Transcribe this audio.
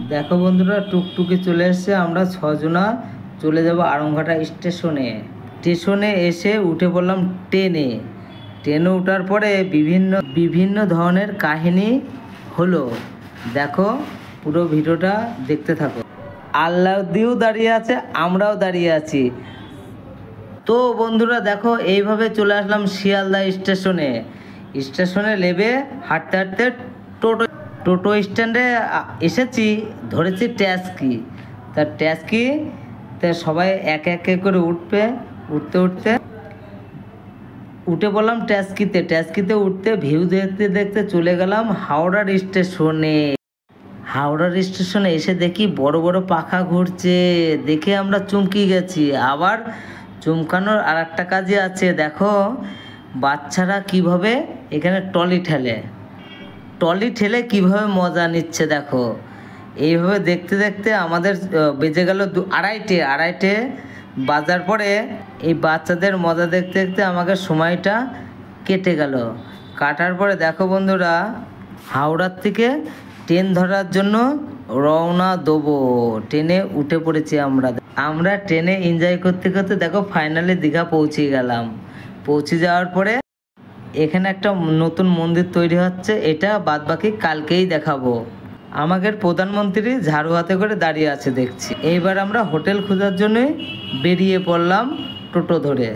দেখো বন্ধুরা, টুকটুকি চলে এসেছে। আমরা ছজনা চলে যাব আড়ংঘাটা স্টেশনে। স্টেশনে এসে উঠে পড়লাম ট্রেনে। ট্রেনে ওঠার পরে বিভিন্ন বিভিন্ন ধরনের কাহিনী হলো। দেখো, পুরো ভিডিওটা দেখতে থাকো। আল্লাদিও দাঁড়িয়ে আছে, আমরাও দাঁড়িয়ে আছি। তো বন্ধুরা দেখো, এইভাবে চলে আসলাম শিয়ালদা স্টেশনে। স্টেশনে নেমে হাঁটতে হাঁটতে টোটো টোটো স্ট্যান্ডে এসেছি। ধরেছি ট্যাক্সি। তা ট্যাক্সি তা সবাই একে একে করে উঠতে উঠতে উঠে পড়লাম ট্যাক্সিতে। ট্যাক্সিতে উঠতে ভিউ দেখতে দেখতে চলে গেলাম হাওড়ার স্টেশনে। হাওড়ার স্টেশনে এসে দেখি বড় বড় পাখা ঘুরছে। দেখে আমরা চমকে গেছি। আবার চমকানোর আর একটা কাজই আছে। দেখো, বাচ্চারা কিভাবে এখানে ট্রলি ঠেলে কিভাবে মজা নিচ্ছে। দেখো, এইভাবে দেখতে দেখতে আমাদের বেজে গেল আড়াইটে বাজার পরে। এই বাচ্চাদের মজা দেখতে দেখতে আমাকে সময়টা কেটে গেল। কাটার পরে দেখো বন্ধুরা, হাওড়ার থেকে ট্রেন ধরার জন্য রওনা দেবো। ট্রেনে উঠে পড়েছি আমরা ট্রেনে এনজয় করতে করতে দেখো ফাইনালি দীঘা পৌঁছে গেলাম। পৌঁছে যাওয়ার পরে এখানে একটা নতুন মন্দির তৈরি হচ্ছে। এটা বাদবাকি কালকেই দেখাবো। আমাদের প্রধানমন্ত্রী ঝাড়ু হাতে করে দাঁড়িয়ে আছে দেখছি। এইবার আমরা হোটেল খোঁজার জন্য বেরিয়ে পড়লাম টোটো ধরে।